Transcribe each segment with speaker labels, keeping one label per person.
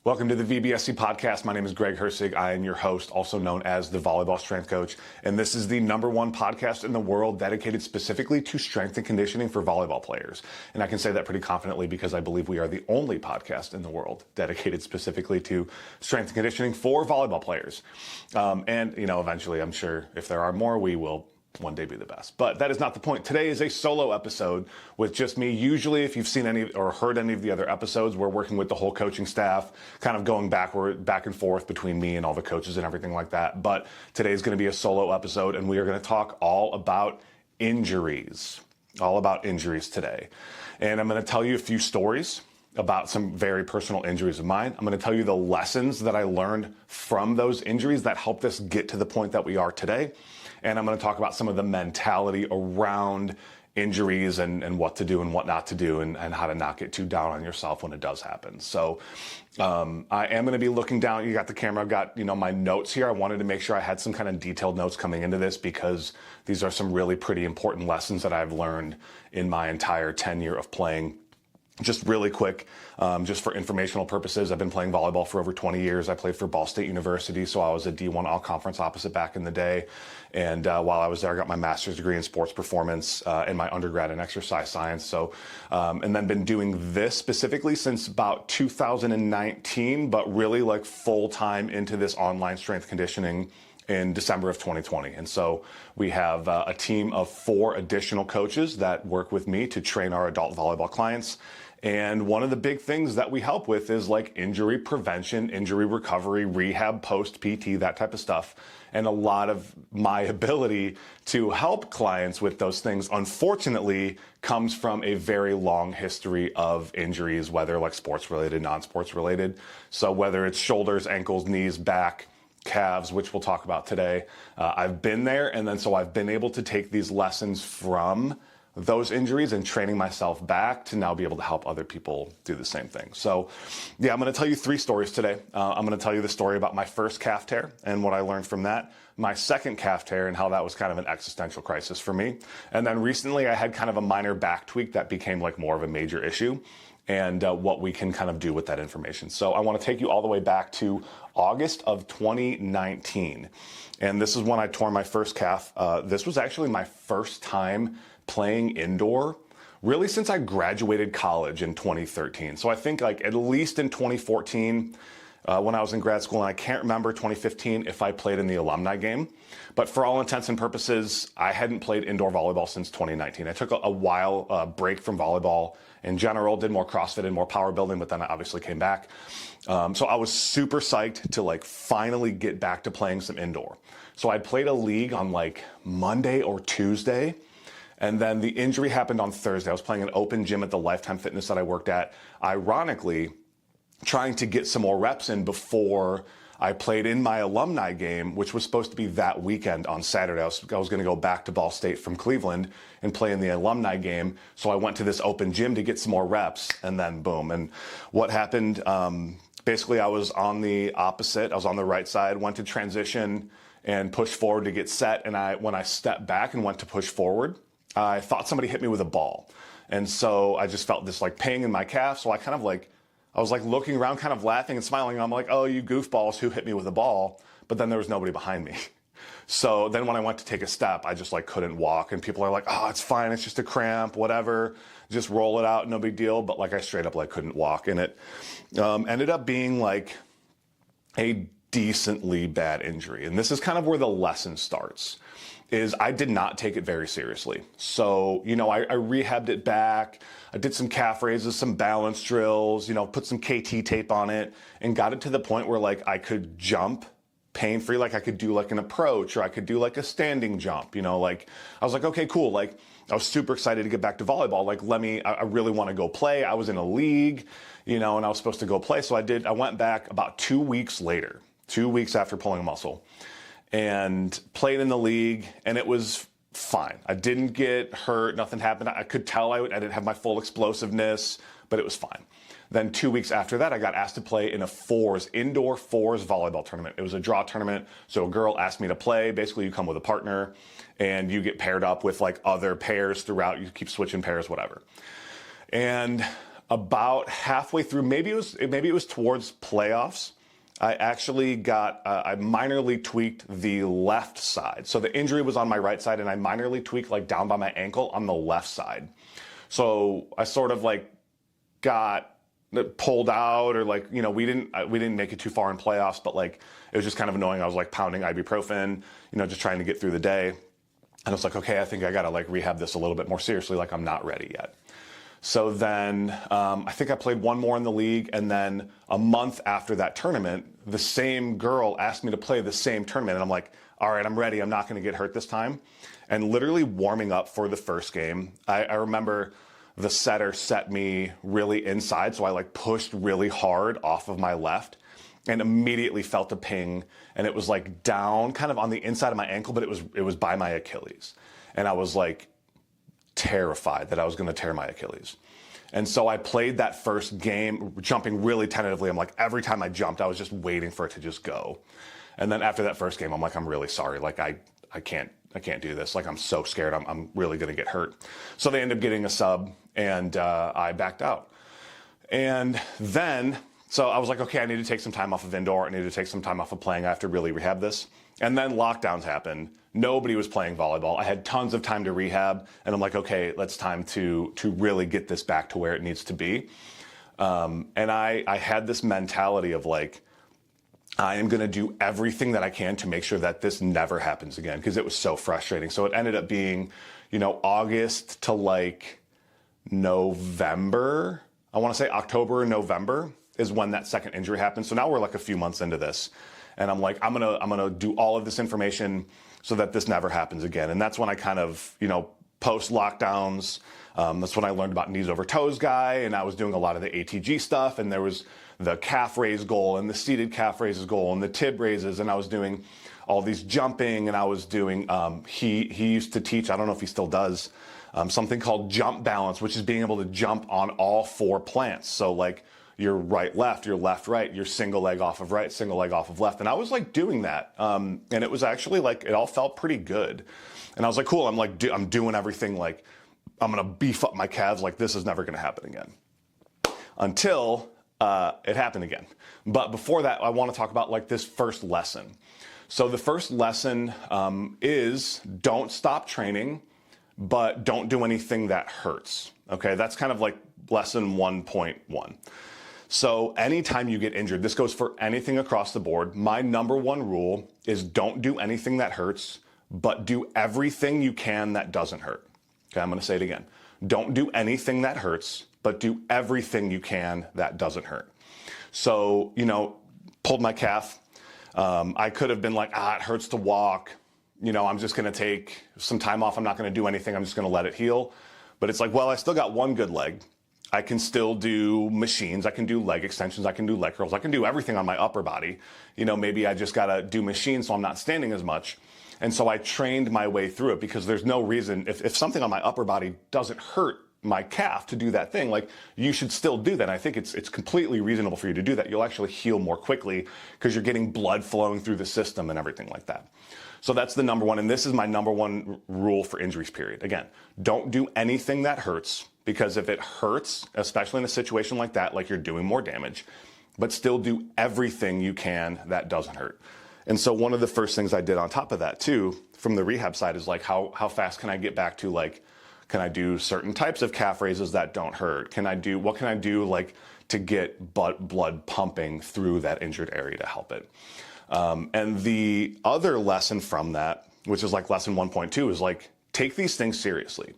Speaker 1: Welcome to the VBSC podcast. My name is Greg Hersig. I am your host, also known as the Volleyball Strength Coach. And this is the #1 podcast in the world dedicated specifically to strength and conditioning for volleyball players. And I can say that pretty confidently because I believe we are the only podcast in the world dedicated specifically to strength and conditioning for volleyball players. Eventually, I'm sure if there are more, we will one day be the best. But that is not the point. Today is a solo episode with just me. Usually, if you've seen any or heard any of the other episodes, we're working with the whole coaching staff, kind of going back and forth between me and all the coaches and everything like that. But today is going to be a solo episode, and we are going to talk all about injuries. All about injuries today. And I'm going to tell you a few stories about some very personal injuries of mine. I'm going to tell you the lessons that I learned from those injuries that helped us get to the point that we are today. And I'm going to talk about some of the mentality around injuries and what to do and what not to do and how to not get too down on yourself when it does happen. So I am going to be looking down. You got the camera. I've got, my notes here. I wanted to make sure I had some kind of detailed notes coming into this because these are some really pretty important lessons that I've learned in my entire tenure of playing. Just really quick, just for informational purposes, I've been playing volleyball for over 20 years. I played for Ball State University, so I was a D1 all-conference opposite back in the day. And while I was there, I got my master's degree in sports performance and my undergrad in exercise science. So, and then been doing this specifically since about 2019, but really like full-time into this online strength conditioning in December of 2020. And so we have a team of 4 additional coaches that work with me to train our adult volleyball clients. And one of the big things that we help with is like injury prevention, injury recovery, rehab, post-PT, that type of stuff. And a lot of my ability to help clients with those things, unfortunately, comes from a very long history of injuries, whether like sports related, non-sports related. So whether it's shoulders, ankles, knees, back, calves, which we'll talk about today. I've been there, and then so I've been able to take these lessons from those injuries and training myself back to now be able to help other people do the same thing. So yeah, I'm going to tell you 3 stories today. I'm going to tell you the story about my first calf tear and what I learned from that, my second calf tear and how that was kind of an existential crisis for me. And then recently I had kind of a minor back tweak that became like more of a major issue, and what we can kind of do with that information. So I want to take you all the way back to August of 2019. And this is when I tore my first calf. This was actually my first time playing indoor, really since I graduated college in 2013. So I think like at least in 2014, when I was in grad school, and I can't remember 2015 if I played in the alumni game. But for all intents and purposes, I hadn't played indoor volleyball since 2019. I took a while break from volleyball in general, did more CrossFit and more power building, but then I obviously came back. So I was super psyched to like finally get back to playing some indoor. So I played a league on like Monday or Tuesday. And then the injury happened on Thursday. I was playing an open gym at the Lifetime Fitness that I worked at. Ironically, trying to get some more reps in before I played in my alumni game, which was supposed to be that weekend on Saturday. I was going to go back to Ball State from Cleveland and play in the alumni game. So I went to this open gym to get some more reps, and then boom. And what happened, basically I was on the opposite. I was on the right side, went to transition and push forward to get set. And when I stepped back and went to push forward, I thought somebody hit me with a ball. And so I just felt this like ping in my calf. So I was like looking around, kind of laughing and smiling. And I'm like, oh, you goofballs, who hit me with a ball? But then there was nobody behind me. So then when I went to take a step, I just like couldn't walk. And people are like, oh, it's fine. It's just a cramp, whatever. Just roll it out. No big deal. But like I straight up like couldn't walk. And it ended up being like a decently bad injury. And this is kind of where the lesson starts. Is I did not take it very seriously. So, I rehabbed it back. I did some calf raises, some balance drills, put some KT tape on it and got it to the point where like I could jump pain-free. Like I could do like an approach or I could do like a standing jump, like I was like, okay, cool. Like I was super excited to get back to volleyball. Like, I really want to go play. I was in a league, and I was supposed to go play. So I went back about 2 weeks later, 2 weeks after pulling a muscle, and played in the league, and it was fine. I didn't get hurt. Nothing happened. I could tell I didn't have my full explosiveness, but it was fine. Then 2 weeks after that, I got asked to play in a indoor fours volleyball tournament. It was a draw tournament. So a girl asked me to play. Basically, you come with a partner, and you get paired up with like other pairs throughout. You keep switching pairs, whatever. And About halfway through, maybe it was towards playoffs, I actually got, I minorly tweaked the left side. So the injury was on my right side, and I minorly tweaked like down by my ankle on the left side. So I sort of like got pulled out, or like, you know, we didn't make it too far in playoffs, but like it was just kind of annoying. I was like pounding ibuprofen, you know, just trying to get through the day. And I was like, okay, I think I got to like rehab this a little bit more seriously. Like I'm not ready yet. So then I think I played one more in the league, and then a month after that tournament, the same girl asked me to play the same tournament, and I'm like, all right, I'm ready. I'm not going to get hurt this time. And literally warming up for the first game, I remember the setter set me really inside, so I like pushed really hard off of my left and immediately felt a ping, and it was like down kind of on the inside of my ankle, but it was by my Achilles. And I was like terrified that I was going to tear my Achilles. And so I played that first game jumping really tentatively. I'm like, every time I jumped, I was just waiting for it to just go. And then after that first game, I'm like, I'm really sorry. Like I can't do this. Like I'm so scared. I'm really going to get hurt. So they ended up getting a sub, and I backed out. And then, so I was like, okay, I need to take some time off of indoor. I need to take some time off of playing. I have to really rehab this. And then lockdowns happened. Nobody was playing volleyball. I had tons of time to rehab, and I'm like, okay, it's time to really get this back to where it needs to be. And I had this mentality of like, I am going to do everything that I can to make sure that this never happens again, because it was so frustrating. So it ended up being, you know, August to like November. I want to say October or November is when that second injury happened. So now we're like a few months into this, and I'm like, I'm gonna do all of this information so that this never happens again. And that's when I kind of, you know, post lockdowns, that's when I learned about knees over toes guy, and I was doing a lot of the ATG stuff, and there was the calf raise goal and the seated calf raises goal and the tib raises, and I was doing all these jumping, and I was doing, he used to teach, I don't know if he still does, something called jump balance, which is being able to jump on all four plants. So like your right, left, your left, right, your single leg off of right, single leg off of left. And I was like doing that. And it was actually like, it all felt pretty good. And I was like, cool. I'm like, I'm doing everything. Like I'm going to beef up my calves. Like this is never going to happen again, until it happened again. But before that, I want to talk about like this first lesson. So the first lesson is don't stop training, but don't do anything that hurts. Okay. That's kind of like lesson 1.1. So anytime you get injured, this goes for anything across the board. My number one rule is don't do anything that hurts, but do everything you can that doesn't hurt. Okay, I'm going to say it again. Don't do anything that hurts, but do everything you can that doesn't hurt. So, you know, pulled my calf. I could have been like, it hurts to walk. You know, I'm just going to take some time off. I'm not going to do anything. I'm just going to let it heal. But it's like, well, I still got one good leg. I can still do machines. I can do leg extensions. I can do leg curls. I can do everything on my upper body. You know, maybe I just got to do machines so I'm not standing as much. And so I trained my way through it, because there's no reason, if something on my upper body doesn't hurt my calf to do that thing, like you should still do that. And I think it's completely reasonable for you to do that. You'll actually heal more quickly because you're getting blood flowing through the system and everything like that. So that's the number one. And this is my number one rule for injuries, period. Again, don't do anything that hurts, because if it hurts, especially in a situation like that, like you're doing more damage, but still do everything you can that doesn't hurt. And so one of the first things I did on top of that too, from the rehab side, is like, how fast can I get back to, like, can I do certain types of calf raises that don't hurt? What can I do like to get blood pumping through that injured area to help it? And the other lesson from that, which is like lesson 1.2, is like, take these things seriously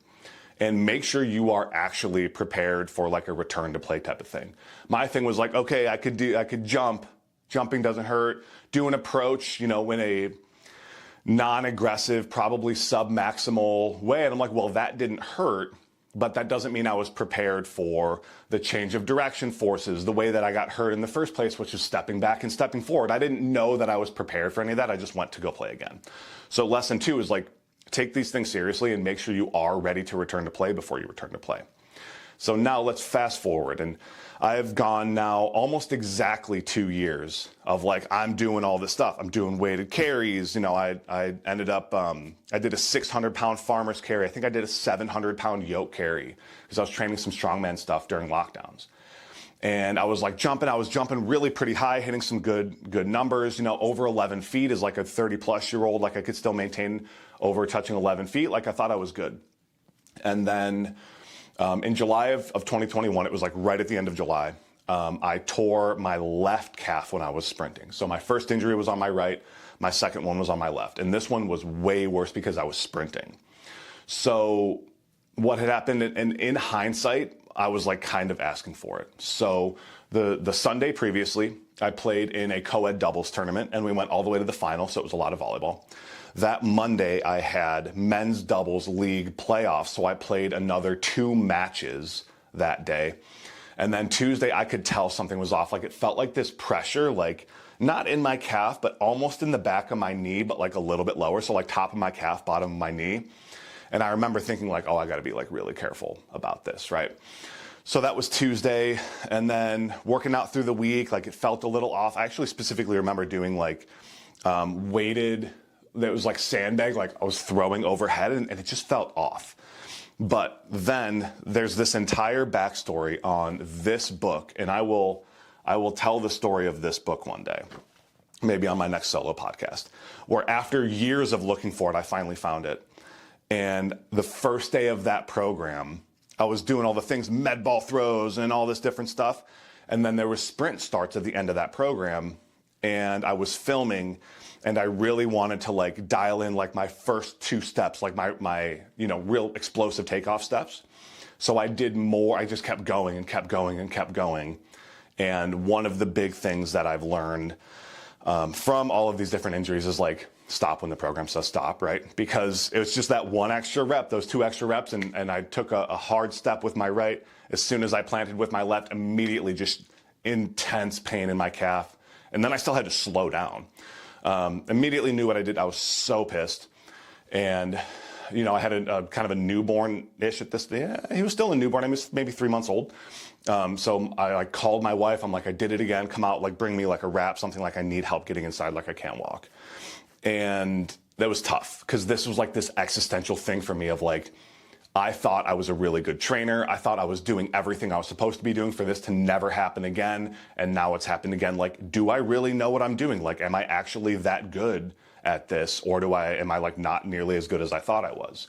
Speaker 1: and make sure you are actually prepared for like a return to play type of thing. My thing was like, okay, I could jump. Jumping doesn't hurt. Do an approach, you know, in a non-aggressive, probably sub-maximal way. And I'm like, well, that didn't hurt, but that doesn't mean I was prepared for the change of direction forces, the way that I got hurt in the first place, which is stepping back and stepping forward. I didn't know that I was prepared for any of that. I just went to go play again. So lesson 2 is like, take these things seriously and make sure you are ready to return to play before you return to play. So now let's fast forward. And I've gone now almost exactly 2 years of like, I'm doing all this stuff. I'm doing weighted carries. You know, I ended up, I did a 600-pound farmer's carry. I think I did a 700-pound yoke carry because I was training some strongman stuff during lockdowns. And I was jumping really pretty high, hitting some good numbers. You know, over 11 feet is like a 30-plus-year-old. Like I could still maintain over touching 11 feet. Like I thought I was good. And then in July of 2021, it was like right at the end of July, I tore my left calf when I was sprinting. So my first injury was on my right. My second one was on my left. And this one was way worse because I was sprinting. So what had happened, and in hindsight, I was like kind of asking for it. So the Sunday previously, I played in a co-ed doubles tournament and we went all the way to the final. So it was a lot of volleyball. That Monday I had men's doubles league playoffs. So I played another 2 matches that day. And then Tuesday I could tell something was off. Like it felt like this pressure, like not in my calf, but almost in the back of my knee, but like a little bit lower. So like top of my calf, bottom of my knee. And I remember thinking like, oh, I got to be like really careful about this, right? So that was Tuesday. And then working out through the week, like it felt a little off. I actually specifically remember doing like weighted, that was like sandbag, like I was throwing overhead and it just felt off. But then there's this entire backstory on this book. And I will tell the story of this book one day, maybe on my next solo podcast, where after years of looking for it, I finally found it. And the first day of that program, I was doing all the things, med ball throws and all this different stuff. And then there was sprint starts at the end of that program. And I was filming and I really wanted to like dial in like my first 2 steps, like my real explosive takeoff steps. So I did more. I just kept going and kept going and kept going. And one of the big things that I've learned from all of these different injuries is like, stop when the program says stop, right? Because it was just that 1 extra rep, those 2 extra reps, and I took a hard step with my right. As soon as I planted with my left, immediately just intense pain in my calf. And then I still had to slow down. Immediately knew what I did. I was so pissed. And, you know, I had a kind of a newborn-ish at this, he was still a newborn. I was maybe 3 months old. So I called my wife. I'm like, I did it again. Come out, like bring me like a wrap, something like I need help getting inside, like I can't walk. And that was tough because this was like this existential thing for me of like, I thought I was a really good trainer. I thought I was doing everything I was supposed to be doing for this to never happen again. And now it's happened again. Like, do I really know what I'm doing? Like, am I actually that good at this? Or am I like not nearly as good as I thought I was?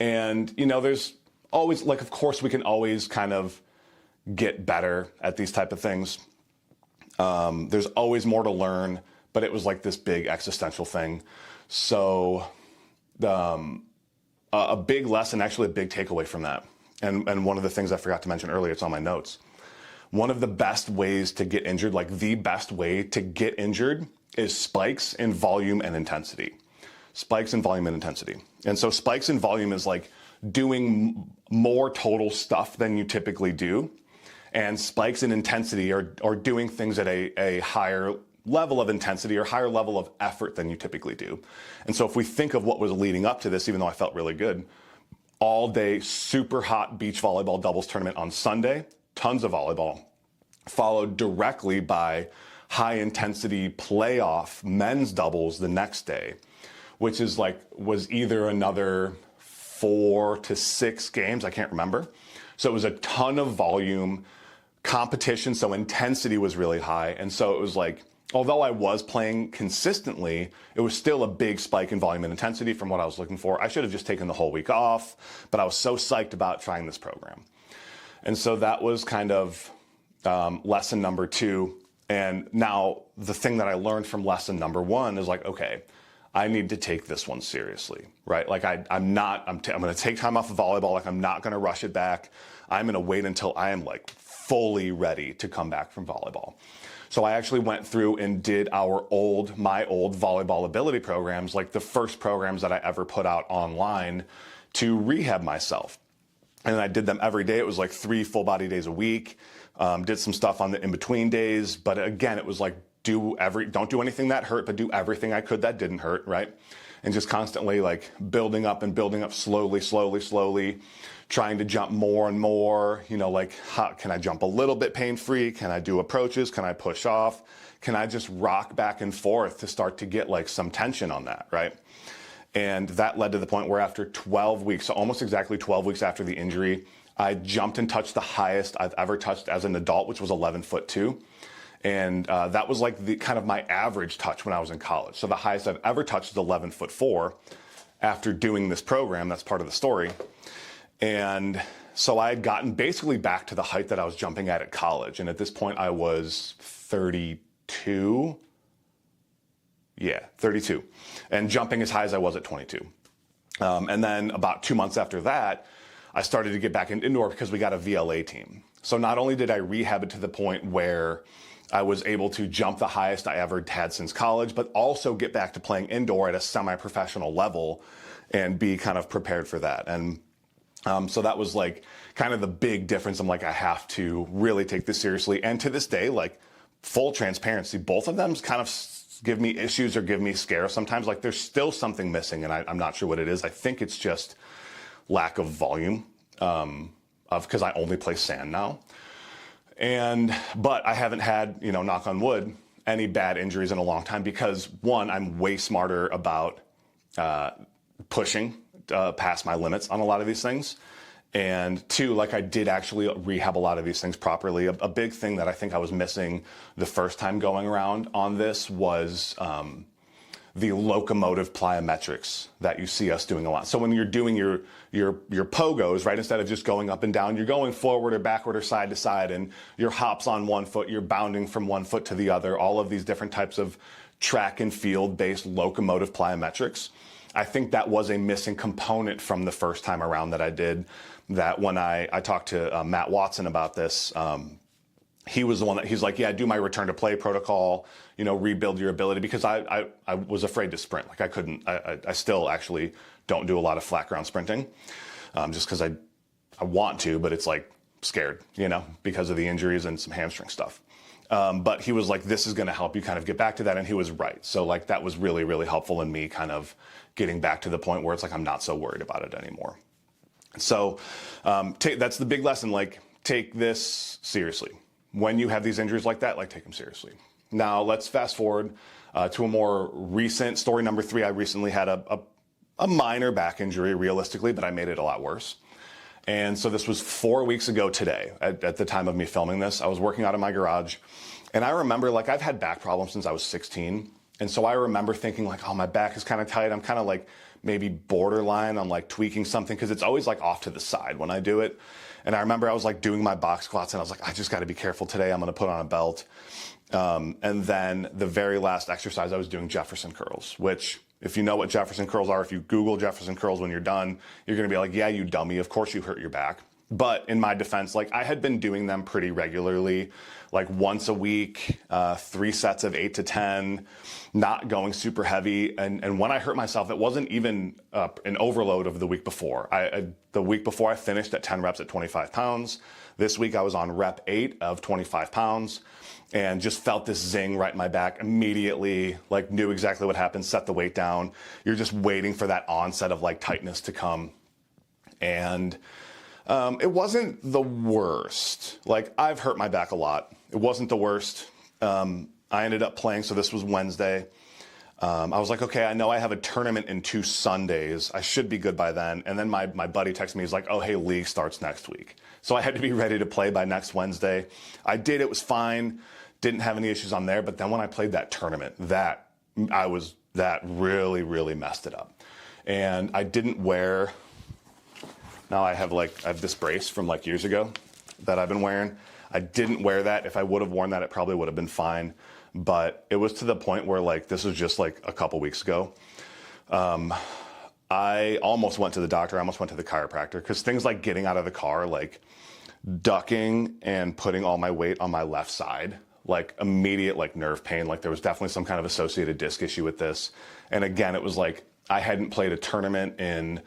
Speaker 1: And, you know, there's always like, of course we can always kind of get better at these type of things. There's always more to learn. But it was like this big existential thing. So a big lesson, actually a big takeaway from that. And one of the things I forgot to mention earlier, it's on my notes. One of the best ways to get injured, like the best way to get injured is spikes in volume and intensity. Spikes in volume and intensity. And so spikes in volume is like doing more total stuff than you typically do. And spikes in intensity are doing things at a higher level of intensity or higher level of effort than you typically do. And so if we think of what was leading up to this, even though I felt really good, all day, super hot beach volleyball doubles tournament on Sunday, tons of volleyball, followed directly by high intensity playoff men's doubles the next day, which is like, was either another 4 to 6 games. I can't remember. So it was a ton of volume competition. So intensity was really high. And so it was like, although I was playing consistently, it was still a big spike in volume and intensity from what I was looking for. I should have just taken the whole week off, but I was so psyched about trying this program. And so that was kind of lesson number 2. And now the thing that I learned from lesson number 1 is like, okay, I need to take this one seriously, right? Like I'm going to take time off of volleyball. Like I'm not going to rush it back. I'm going to wait until I am like fully ready to come back from volleyball. So I actually went through and did my old volleyball ability programs, like the first programs that I ever put out online to rehab myself. And I did them every day. It was like 3 full body days a week. Did some stuff on the in-between days. But again, it was like, don't do anything that hurt, but do everything I could that didn't hurt, right? And just constantly like building up slowly, trying to jump more and more, like, how can I jump a little bit pain-free? Can I do approaches? Can I push off? Can I just rock back and forth to start to get like some tension on that, right? And that led to the point where after 12 weeks, so almost exactly 12 weeks after the injury, I jumped and touched the highest I've ever touched as an adult, which was 11'2". And that was like the kind of my average touch when I was in college. So the highest I've ever touched is 11'4" after doing this program. That's part of the story. And so I had gotten basically back to the height that I was jumping at college. And at this point I was 32. Yeah, 32. And jumping as high as I was at 22. And then about 2 months after that, I started to get back in indoor because we got a VLA team. So not only did I rehab it to the point where I was able to jump the highest I ever had since college, but also get back to playing indoor at a semi-professional level and be kind of prepared for that. And so that was like kind of the big difference. I'm like, I have to really take this seriously. And to this day, like full transparency, both of them kind of give me issues or give me scares sometimes. Like there's still something missing and I'm not sure what it is. I think it's just lack of volume because I only play sand now. But I haven't had, knock on wood, any bad injuries in a long time because one, I'm way smarter about pushing past my limits on a lot of these things. And two, like I did actually rehab a lot of these things properly. A big thing that I think I was missing the first time going around on this was the locomotive plyometrics that you see us doing a lot. So when you're doing your pogos, right, instead of just going up and down, you're going forward or backward or side to side, and your hops on one foot, you're bounding from one foot to the other, all of these different types of track and field-based locomotive plyometrics. I think that was a missing component from the first time around that I did. That when I talked to Matt Watson about this, he was the one that he's like, yeah, do my return to play protocol, rebuild your ability, because I was afraid to sprint. Like I couldn't, I still actually don't do a lot of flat ground sprinting, just because I want to, but it's like scared, because of the injuries and some hamstring stuff. But he was like, this is going to help you kind of get back to that. And he was right. So like that was really, really helpful in me kind of getting back to the point where it's like, I'm not so worried about it anymore. So that's the big lesson. Like take this seriously. When you have these injuries like that, like take them seriously. Now let's fast forward to a more recent story. Number 3, I recently had a minor back injury realistically, but I made it a lot worse. And so this was 4 weeks ago today at the time of me filming this. I was working out of my garage and I remember like I've had back problems since I was 16. And so I remember thinking like, oh, my back is kind of tight. I'm kind of like maybe borderline on like tweaking something because it's always like off to the side when I do it. And I remember I was like doing my box squats and I was like, I just got to be careful today. I'm going to put on a belt. And then the very last exercise I was doing Jefferson curls, which if you know what Jefferson curls are, if you Google Jefferson curls when you're done, you're going to be like, yeah, you dummy. Of course you hurt your back. But in my defense, like I had been doing them pretty regularly, like once a week, 3 sets of 8 to 10, not going super heavy. And when I hurt myself, it wasn't even an overload of the week before. The week before I finished at 10 reps at 25 pounds. This week I was on rep 8 of 25 pounds and just felt this zing right in my back immediately, like knew exactly what happened, set the weight down. You're just waiting for that onset of like tightness to come. And it wasn't the worst. Like I've hurt my back a lot. It wasn't the worst. I ended up playing. So this was Wednesday. I was like, okay, I know I have a tournament in 2 Sundays. I should be good by then. And then my buddy texted me. He's like, oh, hey, league starts next week. So I had to be ready to play by next Wednesday. I did. It was fine. Didn't have any issues on there. But then when I played that tournament, that really, really messed it up. And I didn't wear. Now I have this brace from like years ago that I've been wearing. I didn't wear that. If I would have worn that, it probably would have been fine. But it was to the point where like, this was just like a couple weeks ago. I almost went to the doctor. I almost went to the chiropractor because things like getting out of the car, like ducking and putting all my weight on my left side, like immediate like nerve pain. Like there was definitely some kind of associated disc issue with this. And again, it was like, I hadn't played a tournament in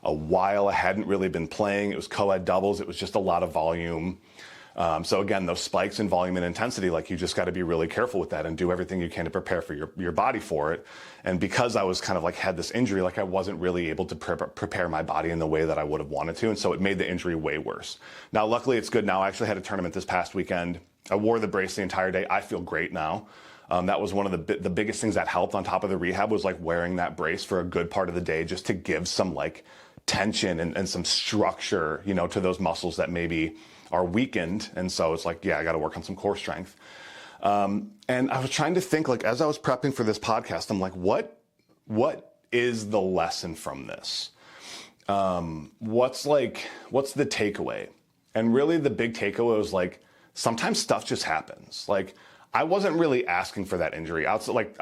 Speaker 1: a while. I hadn't really been playing. It was co-ed doubles. It was just a lot of volume. So again, those spikes in volume and intensity, like you just got to be really careful with that and do everything you can to prepare for your body for it. And because I was kind of like had this injury, like I wasn't really able to prepare my body in the way that I would have wanted to. And so it made the injury way worse. Now, luckily it's good now. I actually had a tournament this past weekend. I wore the brace the entire day. I feel great now. That was one of the biggest things that helped on top of the rehab was like wearing that brace for a good part of the day, just to give some like tension and some structure, you know, to those muscles that maybe are weakened. And so it's like, yeah, I got to work on some core strength. And I was trying to think, like, as I was prepping for this podcast, I'm like, what is the lesson from this? What's the takeaway? And really the big takeaway was like, sometimes stuff just happens. Like, I wasn't really asking for that injury. I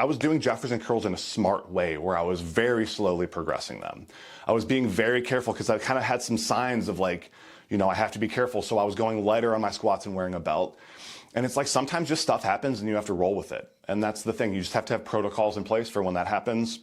Speaker 1: was doing Jefferson curls in a smart way where I was very slowly progressing them. I was being very careful because I kind of had some signs of like, you know, I have to be careful. So I was going lighter on my squats and wearing a belt. And it's like sometimes just stuff happens and you have to roll with it. And that's the thing. You just have to have protocols in place for when that happens.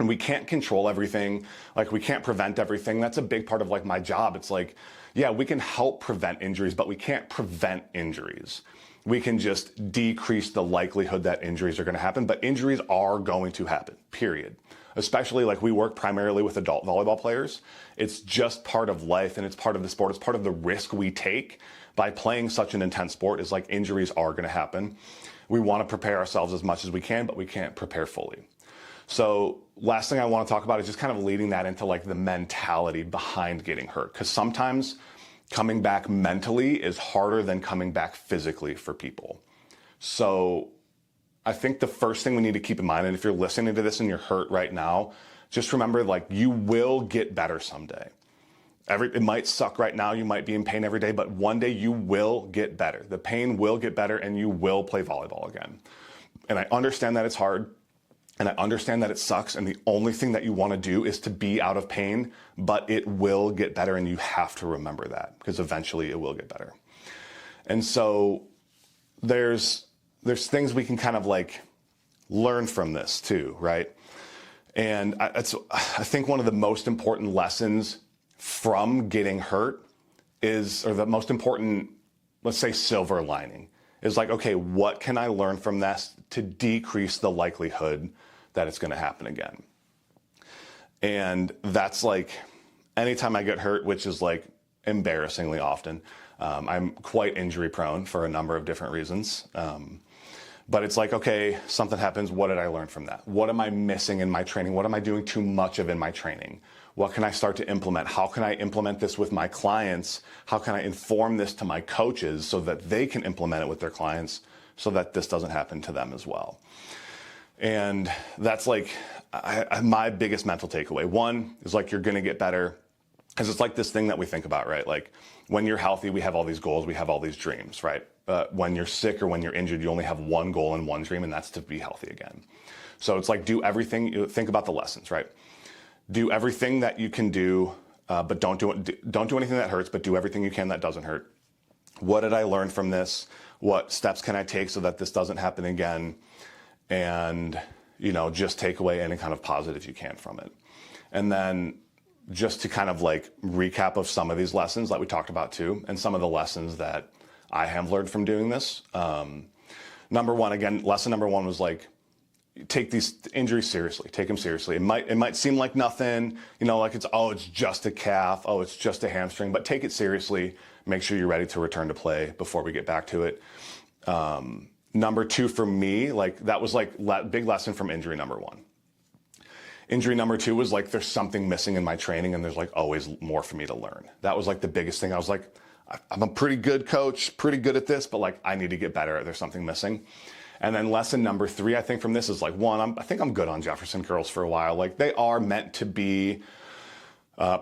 Speaker 1: And we can't control everything. Like, we can't prevent everything. That's a big part of like my job. It's like, yeah, we can help prevent injuries, but we can't prevent injuries. We can just decrease the likelihood that injuries are going to happen, but injuries are going to happen, period. Especially like we work primarily with adult volleyball players. It's just part of life and it's part of the sport. It's part of the risk we take by playing such an intense sport is like injuries are going to happen. We want to prepare ourselves as much as we can, but we can't prepare fully. So last thing I want to talk about is just kind of leading that into like the mentality behind getting hurt. Because sometimes coming back mentally is harder than coming back physically for people. So I think the first thing we need to keep in mind, and if you're listening to this and you're hurt right now, just remember, like, you will get better someday. It might suck right now. You might be in pain every day, but one day you will get better. The pain will get better and you will play volleyball again. And I understand that it's hard. And I understand that it sucks, and the only thing that you want to do is to be out of pain, but it will get better, and you have to remember that, because eventually it will get better. And so there's things we can kind of like learn from this too, right? And I think one of the most important lessons from getting hurt is, or the most important, let's say, silver lining, is like, okay, what can I learn from this to decrease the likelihood that it's going to happen again? And that's like, anytime I get hurt, which is like embarrassingly often, I'm quite injury prone for a number of different reasons. But it's like, okay, something happens. What did I learn from that? What am I missing in my training? What am I doing too much of in my training? What can I start to implement? How can I implement this with my clients? How can I inform this to my coaches so that they can implement it with their clients so that this doesn't happen to them as well? And that's like my biggest mental takeaway. One is like, you're going to get better, because it's like this thing that we think about, right? Like, when you're healthy, we have all these goals, we have all these dreams, right? When you're sick or when you're injured, you only have one goal and one dream, and that's to be healthy again. So it's like, do everything, think about the lessons, right? Do everything that you can do, but don't do anything that hurts, but do everything you can that doesn't hurt. What did I learn from this? What steps can I take so that this doesn't happen again? And, you know, just take away any kind of positive you can from it. And then just to kind of like recap of some of these lessons that we talked about too, and some of the lessons that I have learned from doing this. Number one, again, lesson number one was like, take these injuries seriously, take them seriously. It might seem like nothing, you know, like it's just a calf, it's just a hamstring, but take it seriously. Make sure you're ready to return to play before we get back to it. Number two for me, like that was like big lesson from injury number one. Injury number two was like, there's something missing in my training and there's like always more for me to learn. That was like the biggest thing. I was like, I'm a pretty good coach, pretty good at this, but like I need to get better. There's something missing. And then lesson number three, I think from this is like, one, I think I'm good on Jefferson curls for a while. Like, they are meant to be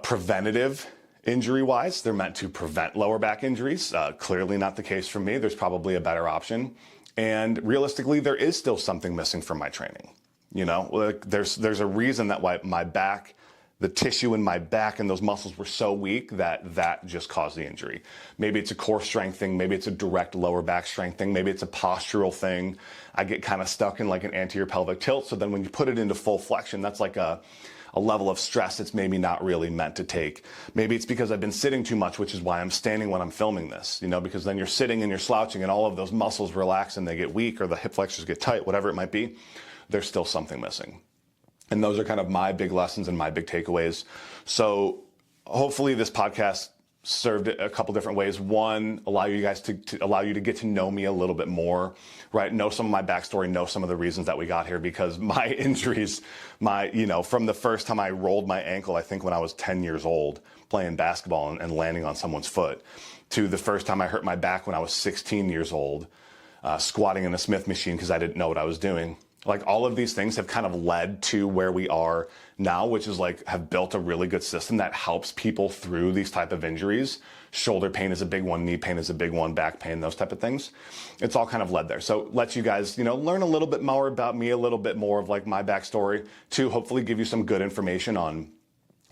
Speaker 1: preventative injury-wise. They're meant to prevent lower back injuries. Clearly not the case for me. There's probably a better option. And realistically, there is still something missing from my training. You know, like there's a reason that why my back, the tissue in my back and those muscles were so weak that just caused the injury. Maybe it's a core strength thing. Maybe it's a direct lower back strength thing. Maybe it's a postural thing. I get kind of stuck in like an anterior pelvic tilt. So then when you put it into full flexion, that's like a a level of stress that's maybe not really meant to take. Maybe it's because I've been sitting too much, which is why I'm standing when I'm filming this, because then you're sitting and you're slouching and all of those muscles relax and they get weak, or the hip flexors get tight, whatever it might be. There's still something missing. And those are kind of my big lessons and my big takeaways. So hopefully this podcast served a couple different ways. One, allow you guys to allow you to get to know me a little bit more, right? Know some of my backstory, know some of the reasons that we got here, because my injuries, from the first time I rolled my ankle, I think when I was 10 years old, playing basketball and landing on someone's foot, to the first time I hurt my back when I was 16 years old, squatting in a Smith machine because I didn't know what I was doing. Like, all of these things have kind of led to where we are now, which is have built a really good system that helps people through these type of injuries. Shoulder pain is a big one, knee pain is a big one, back pain, those type of things. It's all kind of led there. So let you guys, learn a little bit more about me, a little bit more of my backstory, to hopefully give you some good information on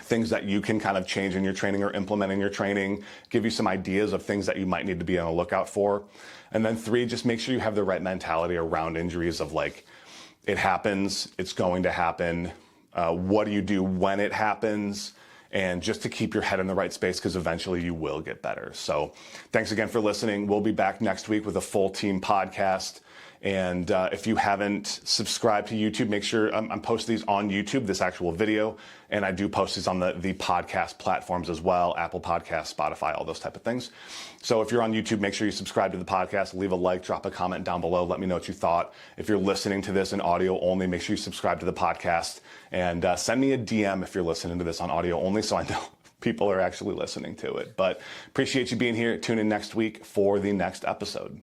Speaker 1: things that you can kind of change in your training or implement in your training, give you some ideas of things that you might need to be on the lookout for. And then 3, just make sure you have the right mentality around injuries of it happens, it's going to happen. What do you do when it happens? And just to keep your head in the right space, because eventually you will get better. So thanks again for listening. We'll be back next week with a full team podcast. And if you haven't subscribed to YouTube, make sure I'm posting these on YouTube, this actual video. And I do post these on the podcast platforms as well, Apple Podcasts, Spotify, all those type of things. So if you're on YouTube, make sure you subscribe to the podcast, leave a like, drop a comment down below. Let me know what you thought. If you're listening to this in audio only, make sure you subscribe to the podcast, and send me a DM if you're listening to this on audio only, so I know people are actually listening to it. But appreciate you being here. Tune in next week for the next episode.